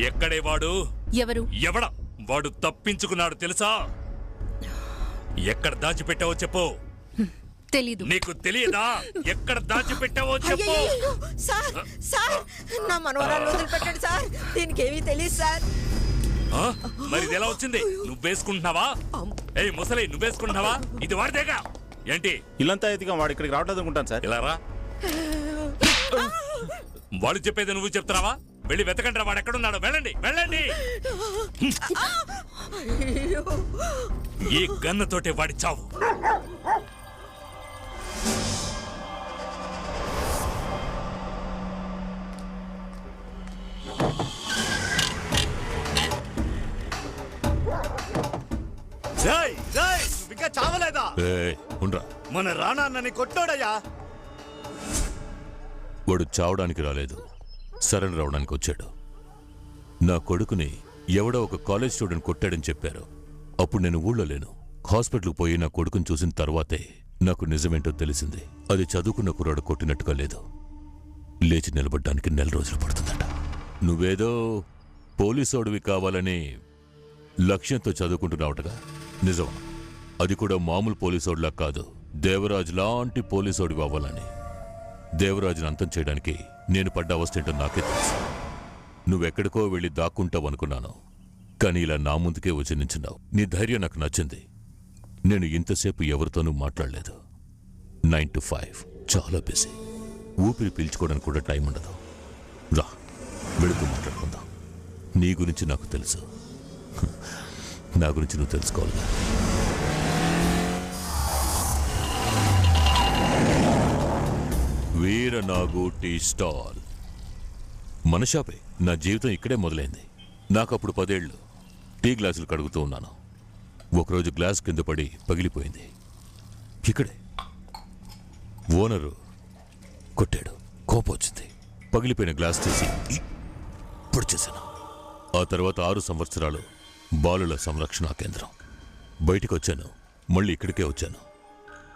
ఎక్కడే వాడు? ఎవరు? ఎవడా వాడు? తప్పించుకున్నాడు తెలుసా? ఎక్కడ దాచిపెట్టావో చెప్పు. తెలీదు. నీకు తెలియదా? ఎక్కడ దాచిపెట్టావో చెప్పు. సార్ సార్ నా మనవరాలు వదిలిపెట్టండి సార్, దీనికి ఏమీ తెలియదు సార్. మరి ఇది ఎలా వచ్చింది? నువ్వేసుకుంటున్నావా? ఏయ్ ముసలి, నువ్వేసుకుంటున్నావా? ఇది వాడిదేగా. ఏంటి ఇల్లంతా ఎదిగా వాడు ఇక్కడికి రావట్లేదు అనుకుంటాను సార్. ఇలా రా. వాడు చెప్పేది నువ్వు చెప్తున్నావా? వెళ్ళి వెతకండి, వాడు ఎక్కడున్నాడు. వెళ్ళండి వెళ్ళండి. ఈ గన్నతోటే వాడి చావు. ఇంకా చావలేదా? మన రానాన్నని కొట్టాడయ్యా. వాడు చావడానికి రాలేదు, సరెండర్ అవడానికి వచ్చాడు. నా కొడుకుని ఎవడో ఒక కాలేజ్ స్టూడెంట్ కొట్టాడని చెప్పారు. అప్పుడు నేను ఊళ్ళో లేను. హాస్పిటల్కి పోయి నా కొడుకుని చూసిన తర్వాతే నాకు నిజమేంటో తెలిసింది. అది చదువుకున్న కుర్రాడు కొట్టినట్టుగా లేదు. లేచి నిలబడ్డానికి 4 రోజులు పడుతుందట. నువ్వేదో పోలీసోడివి కావాలని లక్ష్యంతో చదువుకుంటున్నావుటగా, నిజమా? అది కూడా మామూలు పోలీసోడిలా కాదు, దేవరాజు లాంటి పోలీసోడివి అవ్వాలని. దేవరాజుని అంతం చేయడానికి నేను పడ్డ అవస్థ ఏంటో నాకే తెలుసు. నువ్వెక్కడికో వెళ్ళి దాక్కుంటావనుకున్నాను, కానీ ఇలా నా ముందుకే వచ్చి నించున్నావు. నీ ధైర్యం నాకు నచ్చింది. నేను ఇంతసేపు ఎవరితోనూ మాట్లాడలేదు. 9 to 5 చాలా బిజీ. ఊపిరి పీల్చుకోవడానికి కూడా టైం ఉండదు. రా, వెళుతూ మాట్లాడుకుందాం. నీ గురించి నాకు తెలుసు, నా గురించి నువ్వు తెలుసుకోవాలి. వీరనాగు టీ స్టాల్ మన షాపే. నా జీవితం ఇక్కడే మొదలైంది. నాకప్పుడు 10 ఏళ్ళు. టీ గ్లాసులు కడుగుతూ ఉన్నాను. ఒకరోజు గ్లాస్ కింద పడి పగిలిపోయింది. ఇక్కడే ఓనరు కొట్టాడు. కోపం వచ్చింది. పగిలిపోయిన గ్లాస్ తీసి పొడి చేశాను. ఆ తర్వాత 6 సంవత్సరాలు బాలుల సంరక్షణ కేంద్రం. బయటికి వచ్చాను, మళ్ళీ ఇక్కడికే వచ్చాను.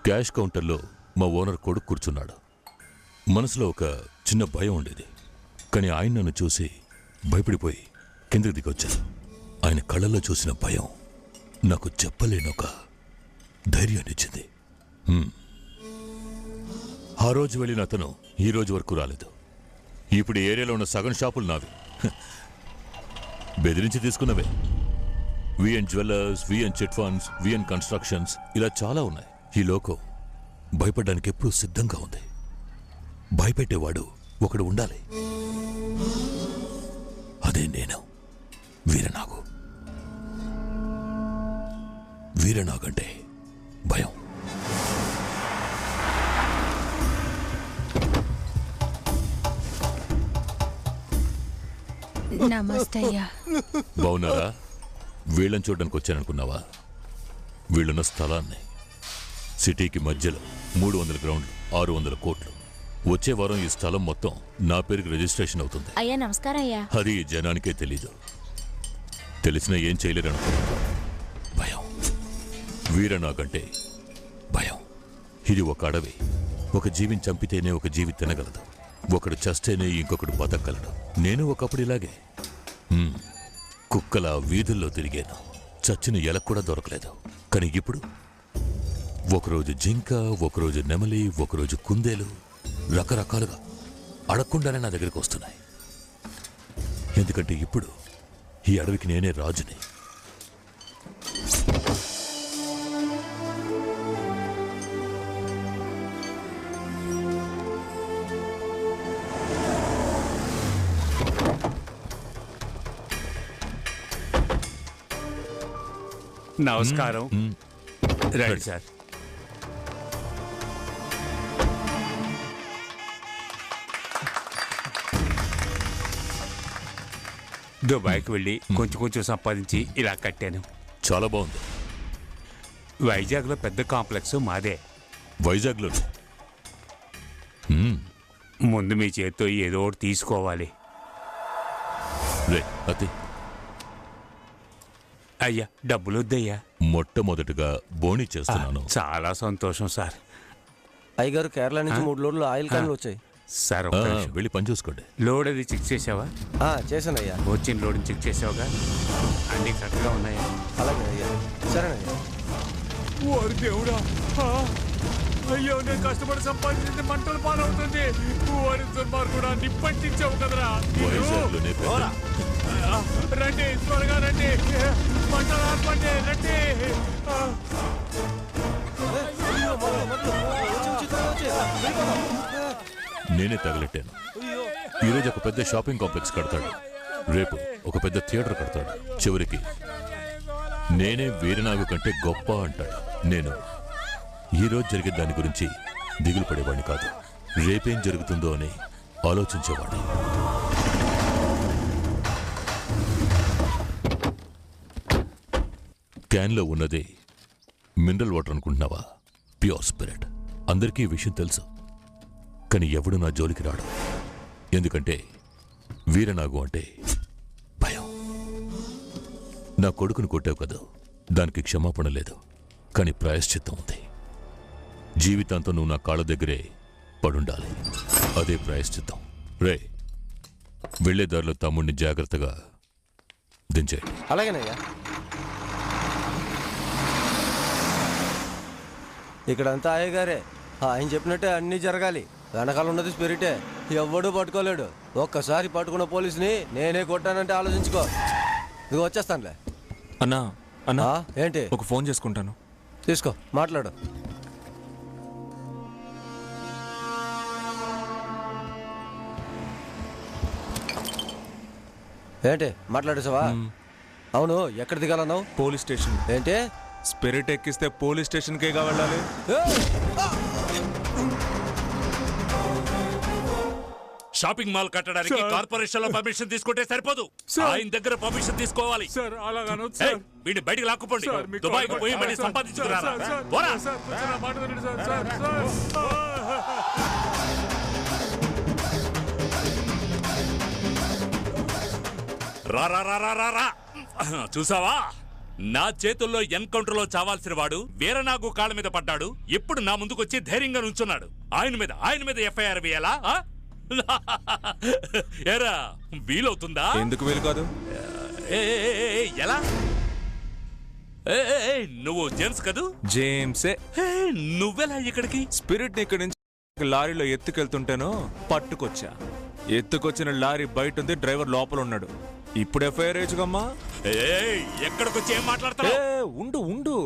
క్యాష్ కౌంటర్లో మా ఓనర్ కొడుకు కూర్చున్నాడు. మనసులో ఒక చిన్న భయం ఉండేది, కానీ ఆయన నన్ను చూసి భయపడిపోయి కిందకి దిగొచ్చాను. ఆయన కళ్ళల్లో చూసిన భయం నాకు చెప్పలేని ఒక ధైర్యాన్నిచ్చింది. ఆ రోజు వెళ్ళిన అతను ఈ రోజు వరకు రాలేదు. ఇప్పుడు ఏరియాలో ఉన్న సగం షాపులు నావి. బెదిరించి తీసుకున్నవే. V N jewellers, V N chit funds, V N constructions, ఇలా చాలా ఉన్నాయి. ఈ లోకం భయపడడానికి ఎప్పుడూ సిద్ధంగా ఉంది. భయపెట్టేవాడు ఒకడు ఉండాలి. అదే నేను, వీరనాగు. వీరనాగంటే భయం. నమస్తే అయ్యా. బావున్నారా? వీళ్ళని చూడడానికి వచ్చాననుకున్నావా? వీళ్ళున్న స్థలాన్ని సిటీకి మధ్యలో 300 గ్రౌండ్లు, 600 కోట్లు. వచ్చే వారం ఈ స్థలం మొత్తం నా పేరుకి రిజిస్ట్రేషన్ అవుతుంది. అయ్యా నమస్కారం అయ్యా. అది జనానికే తెలీదు. తెలిసినా ఏం చేయలేరనుకో. భయం. వీరనాగంటే భయం. ఇది ఒక అడవి. ఒక జీవిని చంపితేనే ఒక జీవి తినగలదు. ఒకడు చస్తేనే ఇంకొకడు బతకగలడు. నేను ఒకప్పుడు ఇలాగే కుక్కల వీధుల్లో తిరిగాను. చచ్చిన ఎలకు కూడా దొరకలేదు. కానీ ఇప్పుడు ఒకరోజు జింక, ఒకరోజు నెమలి, ఒకరోజు కుందేలు, రకరకాలుగా అడగకుండానే నా దగ్గరికి వస్తున్నాయి. ఎందుకంటే ఇప్పుడు ఈ అడవికి నేనే రాజుని. నమస్కారం. రండి సార్. దుబాయ్కి వెళ్ళి కొంచెం సంపాదించి ఇలా కట్టాను. చాలా బాగుంది. వైజాగ్లో పెద్ద కాంప్లెక్స్ మాదే. వైజాగ్లో ముందు మీ చేత్తో ఏదో ఒకటి తీసుకోవాలి. అయ్యా డబ్బులు వద్దయ్యా. మొట్టమొదటిగా బోని చేస్తున్నాను. చాలా సంతోషం సార్. అయ్యగారు కేరళ నుంచి 3 లోడ్లు ఆయిల్ క్యాన్లు వచ్చాయి. సార్ ఒక్క నిమిషం. వెళ్ళి పని చూసుకోండి. లోడ్ అది చెక్ చేసావా? చేశానయ్యా. వచ్చిన లోడ్ చెక్ చేసావుగా? అన్నీ కరెక్ట్గా ఉన్నాయా? అలాగే అయ్యా. సరేనయ్యా. ఓరి దేవుడా, అయ్యో నేను కష్టపడి సంపాదించింది మంటలు పాలవుతుంది. ఓరి దుర్మార్గుడా, నిప్పంటించావు కదరా. వైజాగ్లోనే పెద్ద- రండి, త్వరగా రండి, మంటలు ఆర్పండి, రండి. నేనే తగలెట్టాను. ఈరోజు ఒక పెద్ద షాపింగ్ కాంప్లెక్స్ కడతాడు, రేపు ఒక పెద్ద థియేటర్ కడతాడు, చివరికి నేనే వీరనాగు కంటే గొప్ప అంటాడు. నేను ఈరోజు జరిగే దాని గురించి దిగులు పడేవాడిని కాదు, రేపేం జరుగుతుందో అని ఆలోచించేవాడు. క్యాన్లో ఉన్నది మినరల్ వాటర్ అనుకుంటున్నావా? Pure spirit. అందరికీ ఈ విషయం తెలుసు, కానీ ఎవడు నా జోలికి రాడు. ఎందుకంటే వీరనాగు అంటే భయం. నా కొడుకును కొట్టావు కదా, దానికి క్షమాపణ లేదు, కానీ ప్రాయశ్చిత్తం ఉంది. జీవితాంతం నువ్వు నా కాళ్ళ దగ్గరే పడుండాలి, అదే ప్రాయశ్చిత్తం. రే, వెళ్లే దారిలో తమ్ముడిని జాగ్రత్తగా దించేయండి. అలాగేనయ్యా. ఇక్కడంతా అయ్యగారే, ఆయన చెప్పినట్టే అన్నీ జరగాలి. వెనకాల ఉన్నది స్పిరిటే, ఎవ్వడూ పట్టుకోలేడు. ఒక్కసారి పట్టుకున్న పోలీసుని నేనే కొట్టానంటే ఆలోచించుకో. ఇదిగో వచ్చేస్తానులే. అన్నా అన్నా, ఏంటి? ఒక ఫోన్ చేసుకుంటాను. తీసుకో, మాట్లాడు. ఏంటి మాట్లాడేసావా? అవును, ఎక్కడ దిగాలన్నావు? Police station. ఏంటి? స్పిరిట్ ఎక్కిస్తే పోలీస్ స్టేషన్కేగా వెళ్ళాలి. షాపింగ్ మాల్ కట్టడానికి కార్పొరేషన్ లో పర్మిషన్ తీసుకుంటే సరిపోదు, ఆయన దగ్గర పర్మిషన్ తీసుకోవాలి. సార్ అలాగను ఏయ్, వీడిని బయటికి లాక్కుపోండి. దుబాయ్ కు పోయి మళ్ళీ సంపాదించుకున్నారా? పోరా. రా రా రా రా రా రా. చూసావా, నా చేతుల్లో ఎన్కౌంటర్ లో చావాల్సిన వాడు వీరనాగు కాళ్ళ మీద పడ్డాడు. ఇప్పుడు నా ముందుకొచ్చి ధైర్యంగా నుంచున్నాడు. ఆయన మీద ఎఫ్ఐఆర్ వేయాలా? ఎరా, వీలవుతుందా? ఎందుకు వీలు కాదు? ఎలా? నువ్వు జేమ్స్ కదూ? జేమ్సే. నువ్వెలా ఇక్కడికి? స్పిరిట్ ని ఇక్కడి నుంచి లారీలో ఎత్తుకెళ్తుంటేనో పట్టుకొచ్చా. ఎత్తుకొచ్చిన లారీ బయట ఉంది, డ్రైవర్ లోపల ఉన్నాడు. ఇప్పుడు ఎఫ్ఐఆర్ వేయచ్చుకమ్మా. ఎక్కడికొచ్చి ఏం మాట్లాడతావు? ఉండు ఉండు,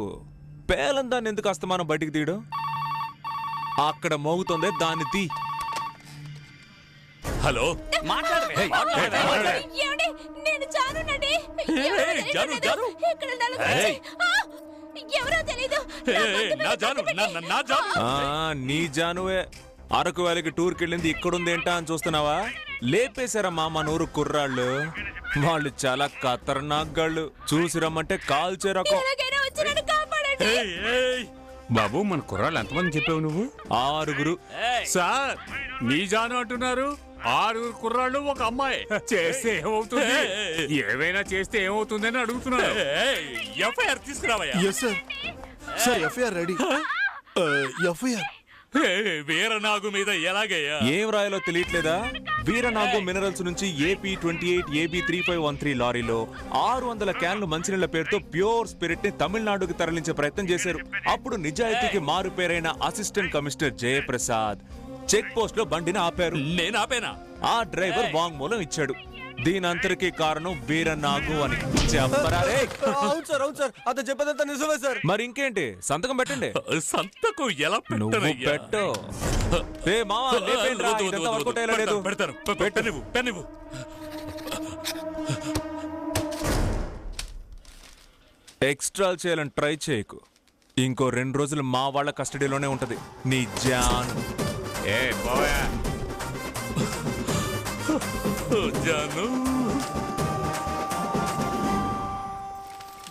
పేలం దాన్ని ఎందుకు అస్తమానం బయటికి తీయడం? అక్కడ మోగుతుందే, దాన్ని తీ. హలో, నీ జానువే. అరకు వ్యాలీకి టూర్కి వెళ్ళింది ఇక్కడుందేంటా అని చూస్తున్నావా? లేపేశారమ్మా మా నూరు కుర్రాళ్ళు. వాళ్ళు చాలా ఖతర్నాక్ గాళ్ళు. చూసి రమ్మంటే కాల్చేరకం. బాబు, మన కుర్రాళ్ళు ఎంతమంది చెప్పావు నువ్వు? 6. సార్, నీ జాను అంటున్నారు. 6 కుర్రాళ్ళు, ఒక అమ్మాయి. చేస్తే ఏమవుతుంది? ఏవైనా చేస్తే ఏమవుతుందని అడుగుతున్నారు. ఎఫ్ఐఆర్ తీసుకురావయ్యా. Sir FIR ready. FIR Veeranagu మీద ఎలాగయ్యా? ఏం రాయాలో తెలియట్లేదా? వీరనాగు మినరల్స్ నుంచి AP 28 AB 3513 లారీలో 600 క్యాన్లు మంచినీళ్ల పేరుతో ప్యూర్ స్పిరిట్ ని తమిళనాడుకి తరలించే ప్రయత్నం చేశారు. అప్పుడు నిజాయితీకి మారు పేరైన assistant commissioner Jayaprasad check post లో బండిని ఆపారు. నేను ఆపేనా? ఆ డ్రైవర్ వాంగ్మూలం ఇచ్చాడు. దీనంతటికీ కారణం వీరనాగు అని చెప్పరా? అవును సార్, అవును సార్, అతను చెప్పేదంతా నిజమే సార్. మరి ఇంకేంటి, సంతకం పెట్టండి. సంతకం ఎలా నువ్వు పెట్టు. పెడతాను. ఎక్స్ట్రా చేయాలని ట్రై చేయకు. ఇంకో 2 రోజులు మా వాళ్ళ కస్టడీలోనే ఉంటది నీ జాన్. జాను.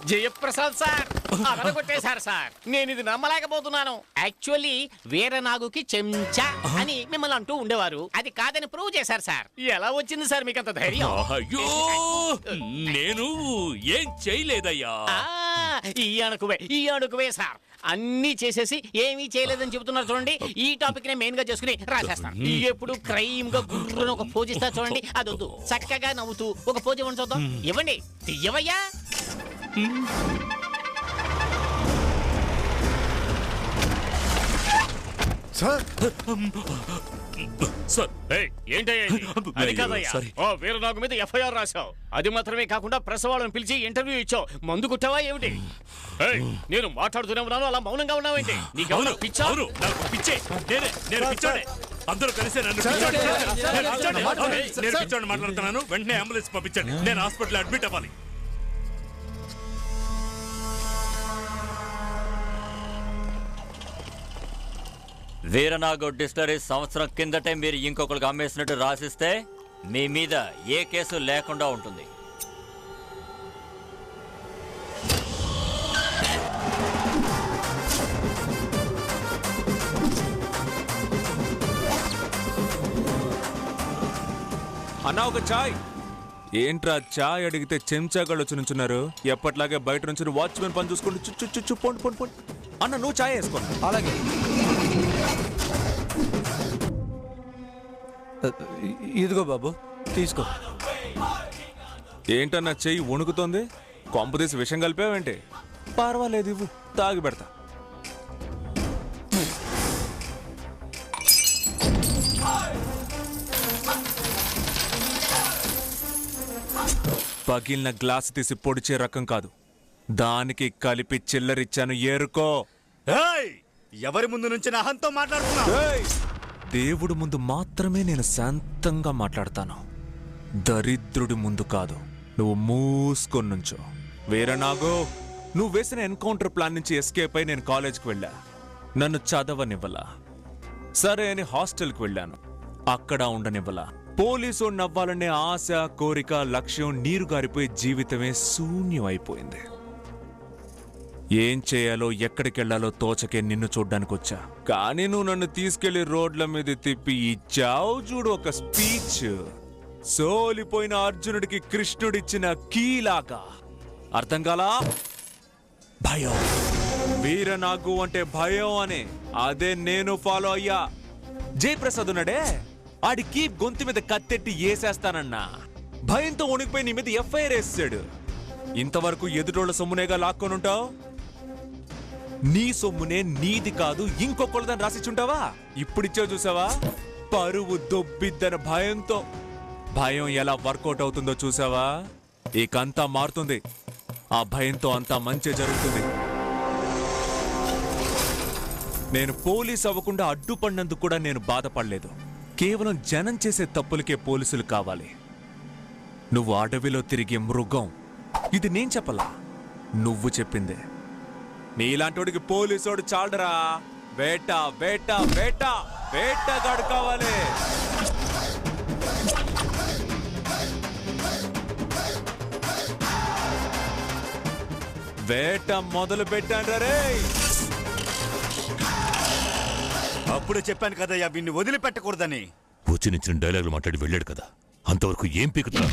జయప్రసాద్ సార్, అదరగొట్టేశారు సార్. నేను ఇది నమ్మలేకపోతున్నాను. యాక్చువల్లీ వీరనాగుకి చెంచా అని మిమ్మల్ని అంటూ ఉండేవారు. అది కాదని ప్రూవ్ చేశారు సార్. ఎలా వచ్చింది సార్ మీకు అంత ధైర్యం? అయ్యో నేను ఏం చేయలేదయ్యా. ఈ అణుకువే సార్. అన్ని చేసేసి ఏమీ చేయలేదని చెబుతున్నారు చూడండి. ఈ టాపిక్ నే మెయిన్ గా చేసుకుని రాసేస్తాను. ఎప్పుడు క్రైమ్ గా గుర్రును ఒక పోజ్ ఇస్తా చూడండి. అదొద్దు, చక్కగా నవ్వుతూ ఒక పోజ్ ఇవ్వండి చూద్దాం. ఇవ్వండి, తీయవయ్యా. సార్ అది కాదయ్యా, వీరనాగు మీద ఎఫ్ఐఆర్ రాశావు. అది మాత్రమే కాకుండా ప్రెస్ వాళ్ళని పిలిచి ఇంటర్వ్యూ ఇచ్చావు. మందు కుట్టావా ఏమిటి? నేను మాట్లాడుతూనే ఉన్నాను, అలా మౌనంగా ఉన్నావేంటి? నీకెవరు పిచ్చా? పిచ్చే, నేను పిచ్చోడే. అందరూ కలిసి నన్ను నేను పిచ్చోడిని మాట్లాడుతున్నాను. వెంటనే అంబులెన్స్ పంపించండి. నేను హాస్పిటల్ అడ్మిట్ అవ్వాలి. వీరనాగు డిస్టిలరీ సంవత్సరం కిందటే మీరు ఇంకొకరికి అమ్మేసినట్టు రాసిస్తే మీ మీద ఏ కేసు లేకుండా ఉంటుంది. అన్నా ఒక చాయ్. ఏంట్రా చాయ్ అడిగితే చెంచాగాళ్ళు వచ్చి నుంచున్నారు. ఎప్పట్లాగే బయట నుంచి వాచ్మెన్ పని చూసుకుంటూ చుచ్చు పొండి పొండి పొండి. అన్న నువ్వు చాయ్ వేసుకో. అలాగే. ఇదిగో బాబు తీసుకో. ఏంటన్నా చెయ్యి వణుకుతోంది? కొంప తీసి విషం కలిపావేంటి? పర్వాలేదు, ఇవ్వు, తాగి పెడతా. పగిలిన గ్లాస్ తీసి పొడిచే రకం కాదు, దానికి కలిపి చిల్లరిచ్చాను, ఏరుకో. ఎవరి ముందు నుంచి అహంతో మాట్లాడుతున్నా? దేవుడు ముందు మాత్రమే నేను శాంతంగా మాట్లాడతాను, దరిద్రుడి ముందు కాదు. నువ్వు మూసుకొని నుంచో. వీరనాగు, నువ్వు వేసిన ఎన్కౌంటర్ ప్లాన్ నుంచి ఎస్కేప్ అయి నేను కాలేజ్కి వెళ్ళా. నన్ను చదవనివ్వలా. సరే అని హాస్టల్కి వెళ్ళాను, అక్కడ ఉండనివ్వలా. పోలీసు నవ్వాలనే ఆశ, కోరిక, లక్ష్యం నీరు గారిపోయి జీవితమే శూన్యం అయిపోయింది. ఏం చేయాలో ఎక్కడికెళ్లాలో తోచకే నిన్ను చూడ్డానికి వచ్చా. కానీ నువ్వు నన్ను తీసుకెళ్లి రోడ్ల మీద తిప్పి ఇచ్చావు చూడు ఒక స్పీచ్. సోలిపోయిన అర్జునుడికి కృష్ణుడిచ్చిన కీలాగా. అర్థం కాలా? భయం. వీరనాగు అంటే భయం అని. అదే నేను ఫాలో అయ్యా. జయప్రసాద్ ఉన్నాడే, ఆడి గొంతు మీద కత్తెట్టి ఏసేస్తానన్నా. భయంతో వణికిపోయి నీ మీద ఎఫ్ఐఆర్ వేసాడు. ఇంతవరకు ఎదుటోళ్ల సొమ్మునేగా లాక్కొనుంటావు. నీ సొమ్మునే నీది కాదు ఇంకొకళ్ళదని రాసిచ్చుంటావా? ఇప్పుడిచ్చావు చూసావా? పరువు దొబ్బిద్దన భయంతో. భయం ఎలా వర్కౌట్ అవుతుందో చూసావా? ఇకంతా మారుతుంది. ఆ భయంతో అంతా మంచి జరుగుతుంది. నేను పోలీస్ అవ్వకుండా అడ్డుపడినందుకు కూడా నేను బాధపడలేదు. కేవలం జనం చేసే తప్పులకే పోలీసులు కావాలి. నువ్వు అడవిలో తిరిగే మృగం. ఇది నేను చెప్పలా, నువ్వు చెప్పిందే. నీలాంటోడికి పోలీసోడు చాలరా. వేట వేట వేట వేటగాడు కావాలి. వేట మొదలు పెట్టాను రే. అప్పుడు చెప్పాను కదయ్యా, వీడిని వదిలిపెట్టకూడదని. వచ్చినిచ్చిన డైలాగులు మాట్లాడి వెళ్ళాడు కదా, అంతవరకు ఏం పీకుతున్నా?